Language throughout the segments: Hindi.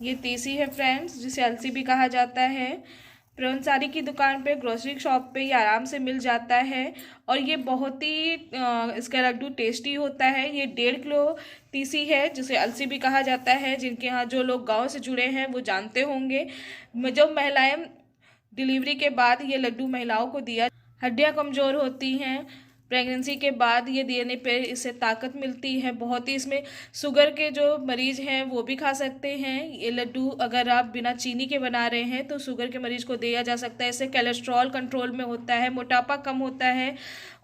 ये तीसी है फ्रेंड्स, जिसे अलसी भी कहा जाता है। प्रवंसारी की दुकान पे, ग्रोसरी शॉप पे ये आराम से मिल जाता है। और ये बहुत ही इसका लड्डू टेस्टी होता है। ये 1.5 किलो तीसी है, जिसे अलसी भी कहा जाता है। जिनके यहाँ जो लोग गांव से जुड़े हैं वो जानते होंगे। जब महिलाएं डिलीवरी के बाद ये लड्डू महिलाओं को दिया, हड्डियां कमज़ोर होती हैं, प्रेगनेंसी के बाद ये देने पे इससे ताकत मिलती है बहुत ही। इसमें शुगर के जो मरीज़ हैं वो भी खा सकते हैं ये लड्डू। अगर आप बिना चीनी के बना रहे हैं तो शुगर के मरीज़ को दिया जा सकता है। इससे कोलेस्ट्रॉल कंट्रोल में होता है, मोटापा कम होता है।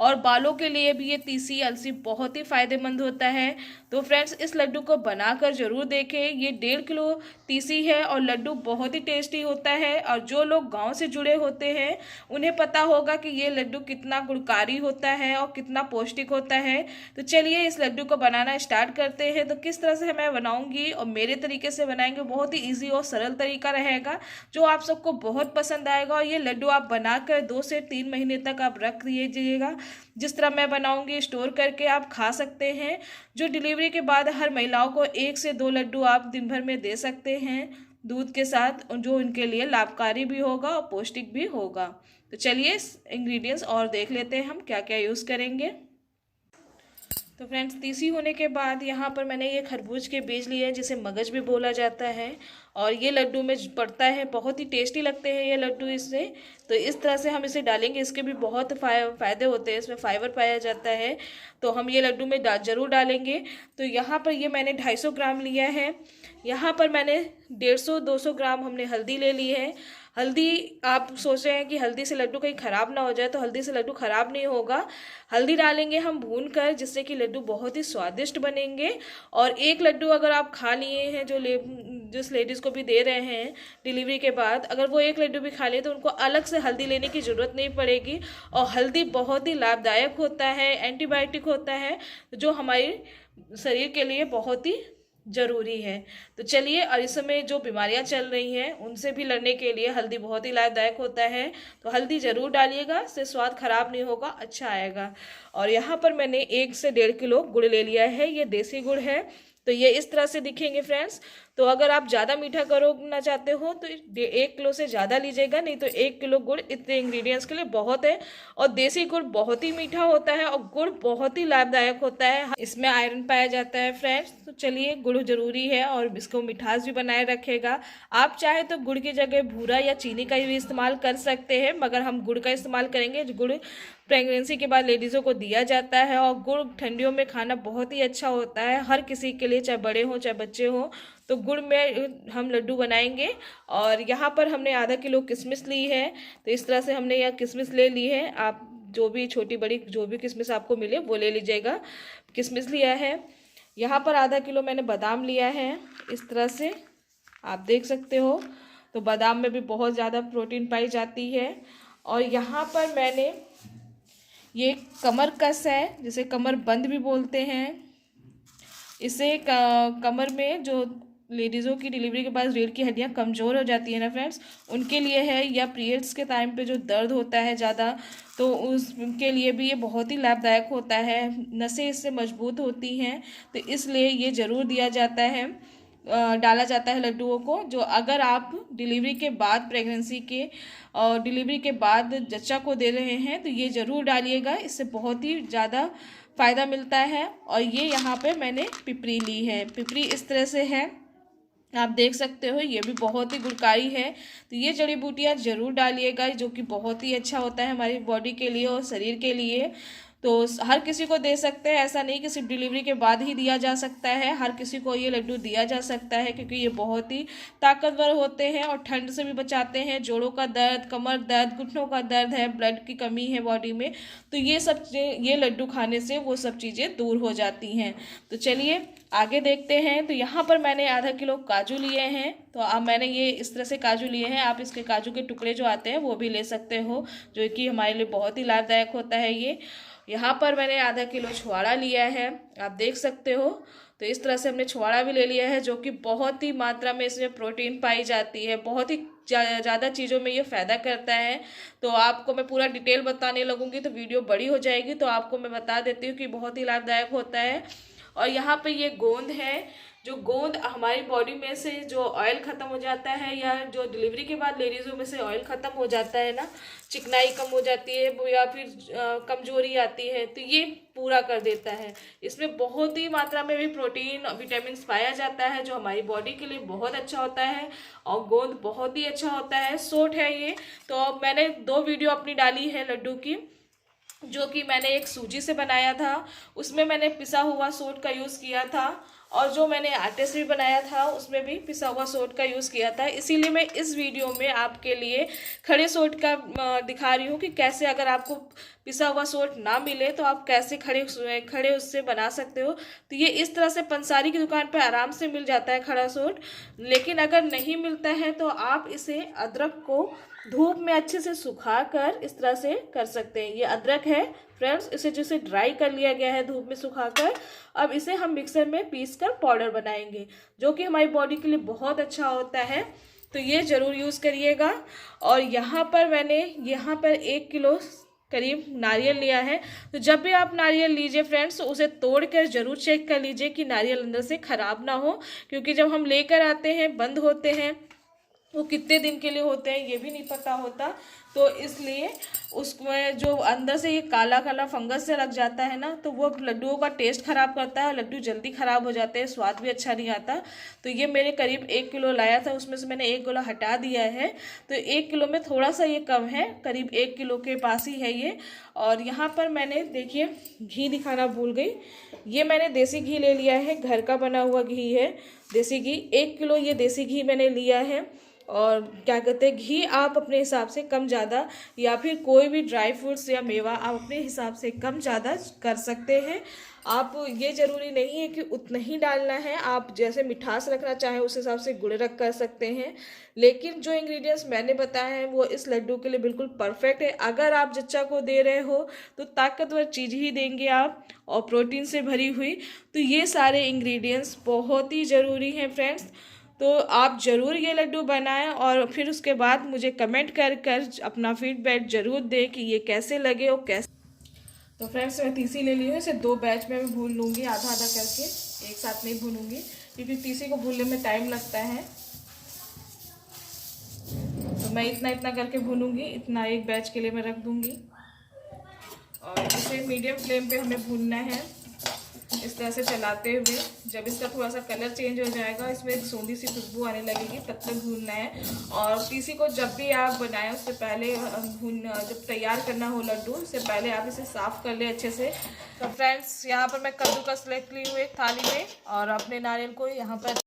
और बालों के लिए भी ये तीसी अलसी बहुत ही फ़ायदेमंद होता है। तो फ्रेंड्स, इस लड्डू को बनाकर ज़रूर देखें। ये 1.5 किलो तीसी है और लड्डू बहुत ही टेस्टी होता है। और जो लोग गांव से जुड़े होते हैं उन्हें पता होगा कि ये लड्डू कितना गुणकारी होता है और कितना पौष्टिक होता है। तो चलिए इस लड्डू को बनाना स्टार्ट करते हैं। तो किस तरह से मैं बनाऊंगी और मेरे तरीके से बनाएंगे, बहुत ही ईजी और सरल तरीका रहेगा जो आप सबको बहुत पसंद आएगा। और ये लड्डू आप बनाकर 2 से 3 महीने तक आप रख दीजिएगा। जिस तरह मैं बनाऊंगी स्टोर करके आप खा सकते हैं। जो डिलीवरी के बाद हर महिलाओं को 1 से 2 लड्डू आप दिन भर में दे सकते हैं दूध के साथ, जो उनके लिए लाभकारी भी होगा और पौष्टिक भी होगा। तो चलिए इंग्रेडिएंट्स और देख लेते हैं हम क्या क्या यूज़ करेंगे। तो फ्रेंड्स, तीसी होने के बाद यहाँ पर मैंने ये खरबूज के बीज लिए हैं, जिसे मगज भी बोला जाता है। और ये लड्डू में पड़ता है, बहुत ही टेस्टी लगते हैं ये लड्डू इससे। तो इस तरह से हम इसे डालेंगे। इसके भी बहुत फ़ायदे होते हैं, इसमें फाइबर पाया जाता है। तो हम ये लड्डू में ज़रूर डालेंगे। तो यहाँ पर ये मैंने 250 ग्राम लिया है। यहाँ पर मैंने 150-200 ग्राम हमने हल्दी ले ली है। हल्दी, आप सोच रहे हैं कि हल्दी से लड्डू कहीं ख़राब ना हो जाए, तो हल्दी से लड्डू ख़राब नहीं होगा। हल्दी डालेंगे हम भून कर, जिससे कि लड्डू बहुत ही स्वादिष्ट बनेंगे। और एक लड्डू अगर आप खा लिए हैं, जिस लेडीज़ को भी दे रहे हैं डिलीवरी के बाद, अगर वो एक लड्डू भी खा लिए तो उनको अलग से हल्दी लेने की ज़रूरत नहीं पड़ेगी। और हल्दी बहुत ही लाभदायक होता है, एंटीबायोटिक होता है, जो हमारे शरीर के लिए बहुत ही ज़रूरी है। तो चलिए, और इस समय जो बीमारियां चल रही हैं उनसे भी लड़ने के लिए हल्दी बहुत ही लाभदायक होता है। तो हल्दी ज़रूर डालिएगा, इससे स्वाद खराब नहीं होगा, अच्छा आएगा। और यहाँ पर मैंने 1 से 1.5 किलो गुड़ ले लिया है। ये देसी गुड़ है। तो ये इस तरह से दिखेंगे फ्रेंड्स। तो अगर आप ज़्यादा मीठा करना चाहते हो तो 1 किलो से ज़्यादा लीजिएगा, नहीं तो 1 किलो गुड़ इतने इंग्रेडिएंट्स के लिए बहुत है। और देसी गुड़ बहुत ही मीठा होता है और गुड़ बहुत ही लाभदायक होता है, इसमें आयरन पाया जाता है फ्रेंड्स। तो चलिए, गुड़ जरूरी है और इसको मिठास भी बनाए रखेगा। आप चाहे तो गुड़ की जगह भूरा या चीनी का भी इस्तेमाल कर सकते हैं, मगर हम गुड़ का इस्तेमाल करेंगे। गुड़ प्रेगनेंसी के बाद लेडीज़ों को दिया जाता है और गुड़ ठंडियों में खाना बहुत ही अच्छा होता है हर किसी के लिए, चाहे बड़े हों चाहे बच्चे हों। तो गुड़ में हम लड्डू बनाएंगे। और यहाँ पर हमने आधा किलो किशमिश ली है। तो इस तरह से हमने यह किशमिश ले ली है। आप जो भी छोटी बड़ी जो भी किशमिश आपको मिले वो ले लीजिएगा। किशमिश लिया है। यहाँ पर आधा किलो मैंने बादाम लिया है, इस तरह से आप देख सकते हो। तो बादाम में भी बहुत ज़्यादा प्रोटीन पाई जाती है। और यहाँ पर मैंने ये कमर कस है, जिसे कमर बंद भी बोलते हैं। इससे कमर में जो लेडीज़ों की डिलीवरी के बाद रीढ़ की हड्डियाँ कमज़ोर हो जाती है ना फ्रेंड्स, उनके लिए है। या पीरियड्स के टाइम पे जो दर्द होता है ज़्यादा, तो उसके लिए भी ये बहुत ही लाभदायक होता है। नसें इससे मजबूत होती हैं, तो इसलिए ये ज़रूर दिया जाता है, डाला जाता है लड्डुओं को। जो अगर आप डिलीवरी के बाद, प्रेगनेंसी के और डिलीवरी के बाद जच्चा को दे रहे हैं तो ये ज़रूर डालिएगा, इससे बहुत ही ज़्यादा फ़ायदा मिलता है। और ये यहाँ पे मैंने पिपरी ली है। पिपरी इस तरह से है, आप देख सकते हो। ये भी बहुत ही गुणकारी है। तो ये जड़ी बूटियाँ ज़रूर डालिएगा, जो कि बहुत ही अच्छा होता है हमारी बॉडी के लिए और शरीर के लिए। तो हर किसी को दे सकते हैं, ऐसा नहीं कि सिर्फ डिलीवरी के बाद ही दिया जा सकता है। हर किसी को ये लड्डू दिया जा सकता है, क्योंकि ये बहुत ही ताकतवर होते हैं और ठंड से भी बचाते हैं। जोड़ों का दर्द, कमर दर्द, घुटनों का दर्द है, ब्लड की कमी है बॉडी में, तो ये लड्डू खाने से वो सब चीज़ें दूर हो जाती हैं। तो चलिए आगे देखते हैं। तो यहाँ पर मैंने आधा किलो काजू लिए हैं। तो अब मैंने ये इस तरह से काजू लिए हैं। आप इसके काजू के टुकड़े जो आते हैं वो भी ले सकते हो, जो कि हमारे लिए बहुत ही लाभदायक होता है ये। यहाँ पर मैंने आधा किलो छुआड़ा लिया है, आप देख सकते हो। तो इस तरह से हमने छुआड़ा भी ले लिया है, जो कि बहुत ही मात्रा में इसमें प्रोटीन पाई जाती है। बहुत ही ज़्यादा चीज़ों में ये फ़ायदा करता है। तो आपको मैं पूरा डिटेल बताने लगूंगी तो वीडियो बड़ी हो जाएगी, तो आपको मैं बता देती हूँ कि बहुत ही लाभदायक होता है। और यहाँ पे ये गोंद है, जो गोंद हमारी बॉडी में से जो ऑयल ख़त्म हो जाता है, या जो डिलीवरी के बाद लेडीज़ों में से ऑयल ख़त्म हो जाता है ना, चिकनाई कम हो जाती है या फिर कमजोरी आती है, तो ये पूरा कर देता है। इसमें बहुत ही मात्रा में भी प्रोटीन विटामिन पाया जाता है जो हमारी बॉडी के लिए बहुत अच्छा होता है, और गोंद बहुत ही अच्छा होता है। सोट है ये। तो मैंने 2 वीडियो अपनी डाली है लड्डू की, जो कि मैंने एक सूजी से बनाया था, उसमें मैंने पिसा हुआ सोट का यूज़ किया था, और जो मैंने आटे से भी बनाया था उसमें भी पिसा हुआ सोट का यूज़ किया था। इसीलिए मैं इस वीडियो में आपके लिए खड़े सोट का दिखा रही हूँ कि कैसे अगर आपको पिसा हुआ सोट ना मिले तो आप कैसे खड़े उससे बना सकते हो। तो ये इस तरह से पंसारी की दुकान पर आराम से मिल जाता है खड़ा सोट। लेकिन अगर नहीं मिलता है तो आप इसे अदरक को धूप में अच्छे से सुखाकर इस तरह से कर सकते हैं। ये अदरक है फ्रेंड्स, इसे जैसे ड्राई कर लिया गया है धूप में सुखाकर। अब इसे हम मिक्सर में पीसकर पाउडर बनाएंगे, जो कि हमारी बॉडी के लिए बहुत अच्छा होता है। तो ये ज़रूर यूज़ करिएगा। और यहाँ पर 1 किलो करीब नारियल लिया है। तो जब भी आप नारियल लीजिए फ्रेंड्स, तो उसे तोड़ कर ज़रूर चेक कर लीजिए कि नारियल अंदर से ख़राब ना हो, क्योंकि जब हम लेकर आते हैं बंद होते हैं, वो कितने दिन के लिए होते हैं ये भी नहीं पता होता। तो इसलिए उसमें जो अंदर से ये काला काला फंगस से लग जाता है ना, तो वो लड्डुओं का टेस्ट ख़राब करता है, लड्डू जल्दी ख़राब हो जाते हैं, स्वाद भी अच्छा नहीं आता। तो ये मेरे करीब 1 किलो लाया था, उसमें से मैंने 1 किलो हटा दिया है। तो 1 किलो में थोड़ा सा ये कम है, करीब 1 किलो के पास ही है ये। और यहाँ पर मैंने देखिए घी दिखाना भूल गई, ये मैंने देसी घी ले लिया है, घर का बना हुआ घी है, देसी घी। 1 किलो ये देसी घी मैंने लिया है। और क्या कहते हैं, घी आप अपने हिसाब से कम ज़्यादा, या फिर कोई भी ड्राई फ्रूट्स या मेवा आप अपने हिसाब से कम ज़्यादा कर सकते हैं। आप ये ज़रूरी नहीं है कि उतना ही डालना है, आप जैसे मिठास रखना चाहें उस हिसाब से गुड़ रख कर सकते हैं। लेकिन जो इंग्रेडिएंट्स मैंने बताए हैं वो इस लड्डू के लिए बिल्कुल परफेक्ट है। अगर आप जच्चा को दे रहे हो तो ताकतवर चीज़ ही देंगे आप, और प्रोटीन से भरी हुई। तो ये सारे इंग्रेडिएंट्स बहुत ही ज़रूरी हैं फ्रेंड्स। तो आप ज़रूर ये लड्डू बनाएं, और फिर उसके बाद मुझे कमेंट कर अपना फीडबैक ज़रूर दें कि ये कैसे लगे और कैसे। तो फ्रेंड्स मैं तीसी ले ली हूँ, इसे 2 बैच में मैं भून लूँगी, आधा आधा करके, एक साथ नहीं भूनूंगी, क्योंकि तीसी को भूनने में टाइम लगता है। तो मैं इतना इतना करके भूनूंगी, इतना एक बैच के लिए मैं रख दूँगी। और इसे मीडियम फ्लेम पर हमें भूनना है, इस तरह से चलाते हुए। जब इसका थोड़ा सा कलर चेंज हो जाएगा, इसमें सोंधी सी खुशबू आने लगेगी, तब तक भूनना है। और तीसी को जब भी आप बनाएं उससे पहले जब तैयार करना हो लड्डू, उससे पहले आप इसे साफ़ कर ले अच्छे से। तो फ्रेंड्स यहाँ पर मैं कद्दूकस लेकर ली हूँ एक थाली में, और अपने नारियल को यहाँ पर।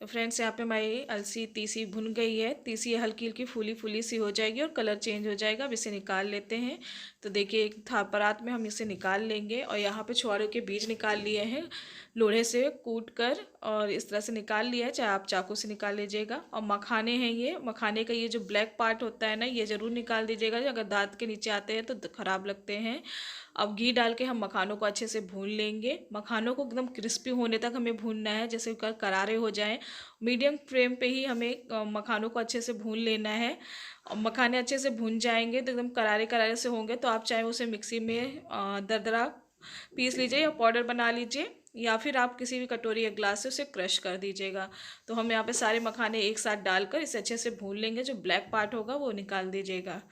तो फ्रेंड्स यहाँ पे हमारी अलसी तीसी भुन गई है, तीसी हल्की हल्की फूली फूली सी हो जाएगी और कलर चेंज हो जाएगा। अब इसे निकाल लेते हैं। तो देखिए एक परात में हम इसे निकाल लेंगे, और यहाँ पे छुआरे के बीज निकाल लिए हैं लोढ़े से कूट कर, और इस तरह से निकाल लिया है, चाहे आप चाकू से निकाल लीजिएगा। और मखाने हैं, ये मखाने का ये जो ब्लैक पार्ट होता है ना, ये ज़रूर निकाल दीजिएगा, अगर दांत के नीचे आते हैं तो ख़राब लगते हैं। अब घी डाल के हम मखानों को अच्छे से भून लेंगे। मखानों को एकदम क्रिस्पी होने तक हमें भूनना है, जैसे करारे हो जाएं। मीडियम फ्लेम पे ही हमें मखानों को अच्छे से भून लेना है। और मखाने अच्छे से भून जाएंगे तो एकदम करारे करारे से होंगे, तो आप चाहे उसे मिक्सी में दरदरा पीस लीजिए या पाउडर बना लीजिए, या फिर आप किसी भी कटोरी या ग्लास से उसे क्रश कर दीजिएगा। तो हम यहाँ पे सारे मखाने एक साथ डालकर इसे अच्छे से भून लेंगे, जो ब्लैक पार्ट होगा वो निकाल दीजिएगा।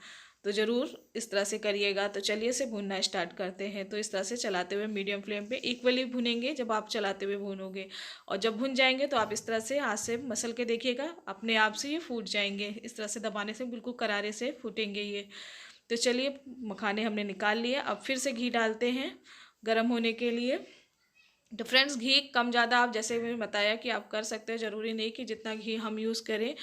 तो ज़रूर इस तरह से करिएगा। तो चलिए इसे भूनना स्टार्ट करते हैं। तो इस तरह से चलाते हुए मीडियम फ्लेम पे इक्वली भूनेंगे, जब आप चलाते हुए भूनोगे, और जब भुन जाएंगे तो आप इस तरह से हाथ से मसल के देखिएगा, अपने आप से ये फूट जाएंगे। इस तरह से दबाने से बिल्कुल करारे से फूटेंगे ये। तो चलिए मखाने हमने निकाल लिए। अब फिर से घी डालते हैं गर्म होने के लिए। तो फ्रेंड्स घी कम ज़्यादा आप जैसे मैंने बताया कि आप कर सकते हैं, ज़रूरी नहीं कि जितना घी हम यूज़ करें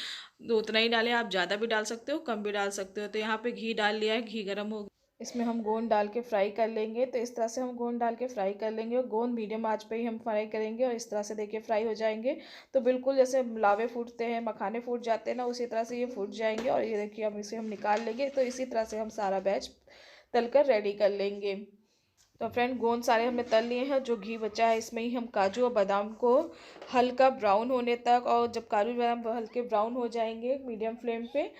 तो उतना ही डालें, आप ज़्यादा भी डाल सकते हो, कम भी डाल सकते हो। तो यहाँ पे घी डाल लिया है, घी गर्म हो, इसमें हम गोंद डाल के फ्राई कर लेंगे। तो इस तरह से हम गोंद डाल के फ्राई कर लेंगे, और गोंद मीडियम आंच पे ही हम फ्राई करेंगे, और इस तरह से देखिए फ्राई हो जाएंगे। तो बिल्कुल जैसे लावे फूटते हैं, मखाने फूट जाते हैं ना, उसी तरह से ये फूट जाएंगे। और ये देखिए हम इसे निकाल लेंगे। तो इसी तरह से हम सारा बैच तलकर रेडी कर लेंगे। तो फ्रेंड गोंद सारे हमने तल लिए हैं, जो घी बचा है इसमें ही हम काजू और बादाम को हल्का ब्राउन होने तक, और जब काजू बादाम हल्के ब्राउन हो जाएंगे मीडियम फ्लेम पे,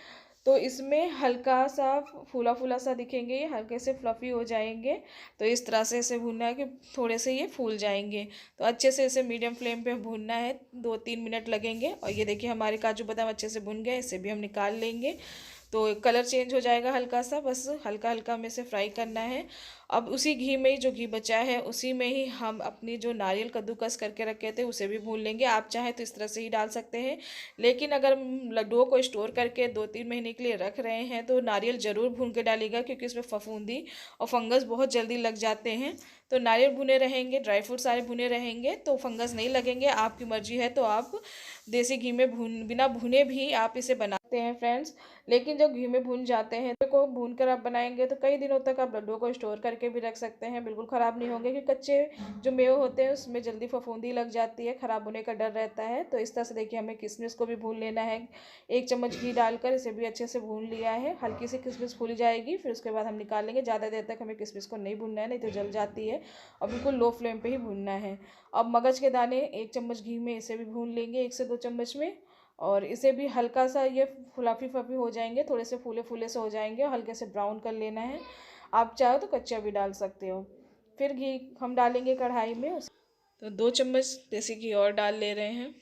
तो इसमें हल्का सा फूला फूला सा दिखेंगे, ये हल्के से फ्लफ़ी हो जाएंगे। तो इस तरह से इसे भूनना है कि थोड़े से ये फूल जाएंगे। तो अच्छे से इसे मीडियम फ्लेम पे भूनना है, 2-3 मिनट लगेंगे। और ये देखिए हमारे काजू बादाम अच्छे से भुन गए, इसे भी हम निकाल लेंगे। तो कलर चेंज हो जाएगा हल्का सा, बस हल्का हल्का हमें इसे फ्राई करना है। अब उसी घी में ही, जो घी बचा है उसी में ही हम अपनी जो नारियल कद्दूकस करके रखे थे उसे भी भून लेंगे। आप चाहें तो इस तरह से ही डाल सकते हैं, लेकिन अगर हम लड्डुओं को स्टोर करके 2-3 महीने के लिए रख रहे हैं तो नारियल ज़रूर भून के डालिएगा, क्योंकि इसमें फफूंदी और फंगस बहुत जल्दी लग जाते हैं। तो नारियल भुने रहेंगे, ड्राई फ्रूट सारे भुने रहेंगे तो फंगस नहीं लगेंगे। आपकी मर्जी है तो आप देसी घी में बिना भुने भी आप इसे बनाते हैं फ्रेंड्स। लेकिन जब घी में भून जाते हैं तो को भून कर आप बनाएंगे तो कई दिनों तक आप लड्डुओं को स्टोर करके भी रख सकते हैं, बिल्कुल ख़राब नहीं होंगे। क्योंकि कच्चे जो मेवे होते हैं उसमें जल्दी फफूंदी लग जाती है, ख़राब होने का डर रहता है। तो इस तरह से देखिए हमें किशमिश को भी भून लेना है। 1 चम्मच घी डालकर इसे भी अच्छे से भून लिया है। हल्की सी किशमिश फूल जाएगी, फिर उसके बाद हम निकाल लेंगे। ज़्यादा देर तक हमें किशमिश को नहीं भूनना है, नहीं तो जल जाती है। और बिल्कुल लो फ्लेम पे ही भूनना है। अब मगज के दाने 1 चम्मच घी में इसे भी भून लेंगे, 1 से 2 चम्मच में। और इसे भी हल्का सा ये फुलाफी फफी हो जाएंगे, थोड़े से फूले फूले से हो जाएंगे और हल्के से ब्राउन कर लेना है। आप चाहो तो कच्चा भी डाल सकते हो। फिर घी हम डालेंगे कढ़ाई में। तो 2 चम्मच देसी घी और डाल ले रहे हैं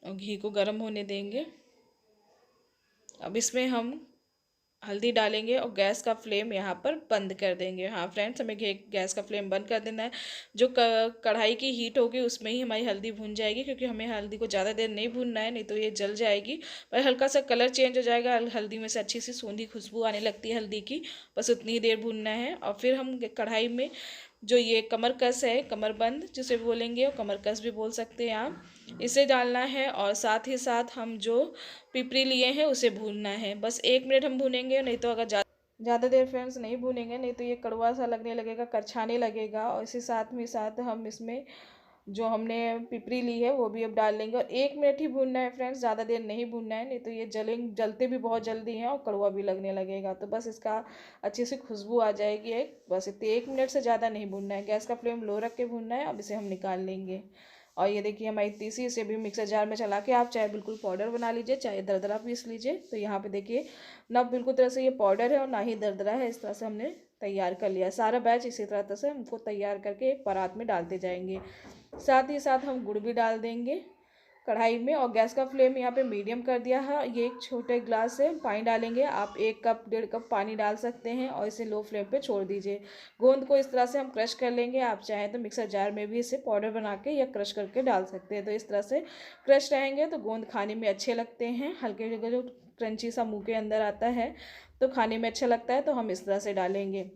और घी को गर्म होने देंगे। अब इसमें हम हल्दी डालेंगे और गैस का फ्लेम यहाँ पर बंद कर देंगे। हाँ फ्रेंड्स, हमें गैस का फ्लेम बंद कर देना है। जो कढ़ाई की हीट होगी उसमें ही हमारी हल्दी भून जाएगी, क्योंकि हमें हल्दी को ज़्यादा देर नहीं भूनना है, नहीं तो ये जल जाएगी। पर हल्का सा कलर चेंज हो जाएगा, हल्दी में से अच्छी सी सूंधी खुशबू आने लगती है हल्दी की, बस उतनी ही देर भूनना है। और फिर हम कढ़ाई में जो ये कमरकस है, कमरबंद जिसे बोलेंगे, और कमरकस भी बोल सकते हैं आप, इसे डालना है। और साथ ही साथ हम जो पिपरी लिए हैं उसे भूनना है। बस 1 मिनट हम भूनेंगे, नहीं तो अगर ज़्यादा देर फ्रेंड्स नहीं भूनेंगे नहीं तो ये कड़वा सा लगने लगेगा, करछाने लगेगा। और इसी साथ हम इसमें जो हमने पिपरी ली है वो भी अब डाल लेंगे। और 1 मिनट ही भूनना है फ्रेंड्स, ज़्यादा देर नहीं भूनना है, नहीं तो ये जलते भी बहुत जल्दी हैं और कड़वा भी लगने लगेगा। तो बस इसका अच्छी सी खुशबू आ जाएगी एक, बस इतने 1 मिनट से ज़्यादा नहीं भूनना है। गैस का फ्लेम लो रख के भूनना है। अब इसे हम निकाल लेंगे। और ये देखिए हमारी तीसी, इसे भी मिक्सर जार में चला के आप चाहे बिल्कुल पाउडर बना लीजिए, चाहे दरदरा पीस लीजिए। तो यहाँ पे देखिए ना बिल्कुल तरह से ये पाउडर है और ना ही दरदरा है, इस तरह से हमने तैयार कर लिया। सारा बैच इसी तरह से हमको तैयार करके एक परात में डालते जाएंगे। साथ ही साथ हम गुड़ भी डाल देंगे कढ़ाई में। और गैस का फ्लेम यहाँ पे मीडियम कर दिया है। ये एक छोटे ग्लास से पानी डालेंगे, आप 1 कप 1.5 कप पानी डाल सकते हैं और इसे लो फ्लेम पे छोड़ दीजिए। गोंद को इस तरह से हम क्रश कर लेंगे, आप चाहें तो मिक्सर जार में भी इसे पाउडर बना के या क्रश करके डाल सकते हैं। तो इस तरह से क्रश रहेंगे तो गोंद खाने में अच्छे लगते हैं, हल्के हल्के जो क्रंची सा मुँह के अंदर आता है तो खाने में अच्छा लगता है। तो हम इस तरह से डालेंगे।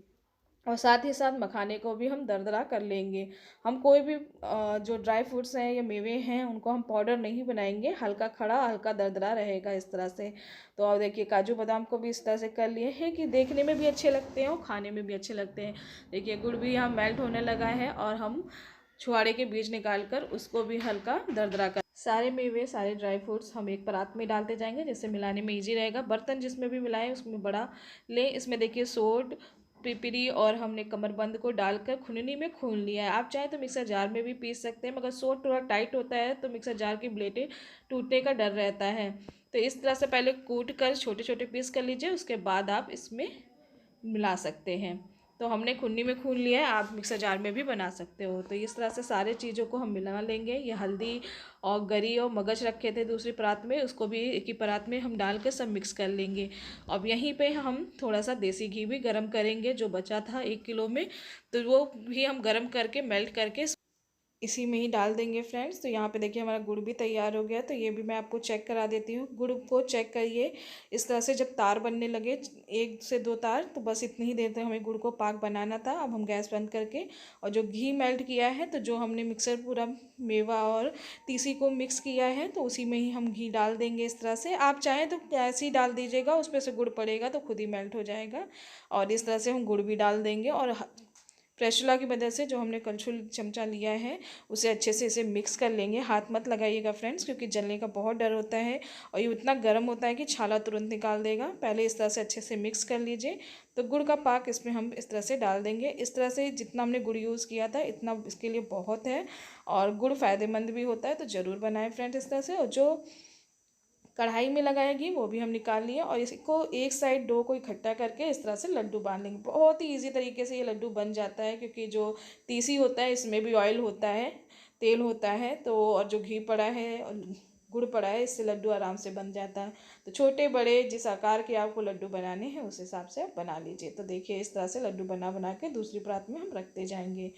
और साथ ही साथ मखाने को भी हम दरदरा कर लेंगे। हम कोई भी जो ड्राई फ्रूट्स हैं या मेवे हैं उनको हम पाउडर नहीं बनाएंगे, हल्का खड़ा हल्का दरदरा रहेगा इस तरह से। तो और देखिए काजू बादाम को भी इस तरह से कर लिए हैं कि देखने में भी अच्छे लगते हैं और खाने में भी अच्छे लगते हैं। देखिए गुड़ भी यहाँ मेल्ट होने लगा है और हम छुआरे के बीज निकाल कर उसको भी हल्का दरदरा कर, सारे मेवे सारे ड्राई फ्रूट्स हम एक परात में डालते जाएंगे, जिससे मिलाने में ईजी रहेगा। बर्तन जिसमें भी मिलाएं उसमें बड़ा लें। इसमें देखिए सोड, पिपरी और हमने कमरबंद को डालकर खुननी में खून लिया है। आप चाहें तो मिक्सर जार में भी पीस सकते हैं, मगर सोड थोड़ा टाइट होता है तो मिक्सर जार की ब्लेडें टूटने का डर रहता है। तो इस तरह से पहले कूट कर छोटे छोटे पीस कर लीजिए, उसके बाद आप इसमें मिला सकते हैं। तो हमने खुन्नी में खून लिया है, आप मिक्सर जार में भी बना सकते हो। तो इस तरह से सारे चीज़ों को हम मिला लेंगे। ये हल्दी और गरी और मगज रखे थे दूसरी परात में, उसको भी एक ही परात में हम डाल के सब मिक्स कर लेंगे। अब यहीं पे हम थोड़ा सा देसी घी भी गरम करेंगे, जो बचा था 1 किलो में, तो वो भी हम गरम करके मेल्ट करके इसी में ही डाल देंगे फ्रेंड्स। तो यहाँ पे देखिए हमारा गुड़ भी तैयार हो गया। तो ये भी मैं आपको चेक करा देती हूँ। गुड़ को चेक करिए, इस तरह से जब तार बनने लगे 1 से 2 तार, तो बस इतनी ही देर तक हमें गुड़ को पाक बनाना था। अब हम गैस बंद करके और जो घी मेल्ट किया है, तो जो हमने मिक्सर पूरा मेवा और तीसी को मिक्स किया है तो उसी में ही हम घी डाल देंगे इस तरह से। आप चाहें तो ऐसे ही डाल दीजिएगा, उस पर से गुड़ पड़ेगा तो खुद ही मेल्ट हो जाएगा। और इस तरह से हम गुड़ भी डाल देंगे और स्पैचुला की मदद से जो हमने कलछुल चमचा लिया है उसे अच्छे से इसे मिक्स कर लेंगे। हाथ मत लगाइएगा फ्रेंड्स, क्योंकि जलने का बहुत डर होता है और ये इतना गर्म होता है कि छाला तुरंत निकाल देगा। पहले इस तरह से अच्छे से मिक्स कर लीजिए। तो गुड़ का पाक इसमें हम इस तरह से डाल देंगे। इस तरह से जितना हमने गुड़ यूज़ किया था इतना इसके लिए बहुत है, और गुड़ फ़ायदेमंद भी होता है, तो ज़रूर बनाएं फ्रेंड्स इस तरह से। और जो कढ़ाई में लगाएगी वो भी हम निकाल लिए। और इसको एक साइड डो को इकट्ठा करके इस तरह से लड्डू बांध लेंगे। बहुत ही ईजी तरीके से ये लड्डू बन जाता है, क्योंकि जो तीसी होता है इसमें भी ऑयल होता है, तेल होता है, तो और जो घी पड़ा है और गुड़ पड़ा है, इससे लड्डू आराम से बन जाता है। तो छोटे बड़े जिस आकार के आपको लड्डू बनाने हैं उस हिसाब से आप बना लीजिए। तो देखिए इस तरह से लड्डू बना बना के दूसरी परात में हम रखते जाएंगे।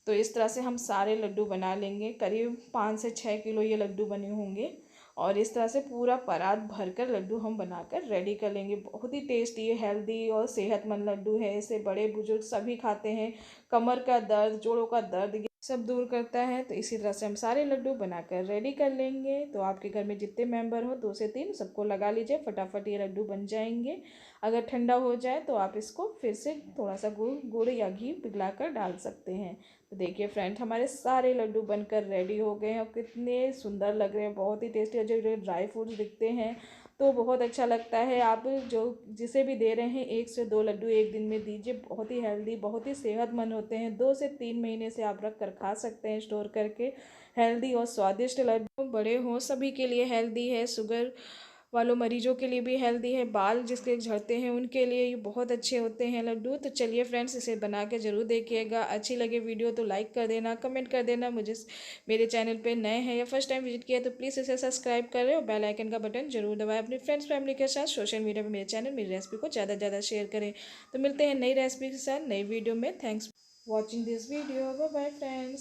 तो इस तरह से हम सारे लड्डू बना लेंगे। करीब 5 से 6 किलो ये लड्डू बने होंगे। और इस तरह से पूरा परात भरकर लड्डू हम बनाकर रेडी कर लेंगे। बहुत ही टेस्टी, हेल्दी और सेहतमंद लड्डू है। इसे बड़े बुजुर्ग सभी खाते हैं। कमर का दर्द, जोड़ों का दर्द ये सब दूर करता है। तो इसी तरह से हम सारे लड्डू बनाकर रेडी कर लेंगे। तो आपके घर में जितने मेंबर हो 2 से 3 सबको लगा लीजिए, फटाफट ये लड्डू बन जाएंगे। अगर ठंडा हो जाए तो आप इसको फिर से थोड़ा सा गुड़ या घी पिघला कर डाल सकते हैं। तो देखिए फ्रेंड, हमारे सारे लड्डू बनकर रेडी हो गए हैं और कितने सुंदर लग रहे हैं, बहुत ही टेस्टी। और जो ड्राई फ्रूट्स दिखते हैं तो बहुत अच्छा लगता है। आप जो जिसे भी दे रहे हैं 1 से 2 लड्डू एक दिन में दीजिए। बहुत ही हेल्दी, बहुत ही सेहतमंद होते हैं। 2 से 3 महीने से आप रख कर खा सकते हैं स्टोर करके। हेल्दी और स्वादिष्ट लड्डू, बड़े हों सभी के लिए हेल्दी है। शुगर वालों मरीजों के लिए भी हेल्दी है। बाल जिसके झड़ते हैं उनके लिए ये बहुत अच्छे होते हैं लड्डू। तो चलिए फ्रेंड्स, इसे बना के ज़रूर देखिएगा। अच्छी लगे वीडियो तो लाइक कर देना, कमेंट कर देना। मुझे मेरे चैनल पे नए हैं या फर्स्ट टाइम विजिट किया तो प्लीज़ इसे सब्सक्राइब करें और बेल आइकन का बटन जरूर दबाएं। अपनी फ्रेंड्स फैमिली के साथ सोशल मीडिया पर मेरे चैनल, मेरी रेसिपी को ज़्यादा से ज़्यादा शेयर करें। तो मिलते हैं नई रेसिपी के साथ नई वीडियो में। Thanks watching this video. Bye bye friends.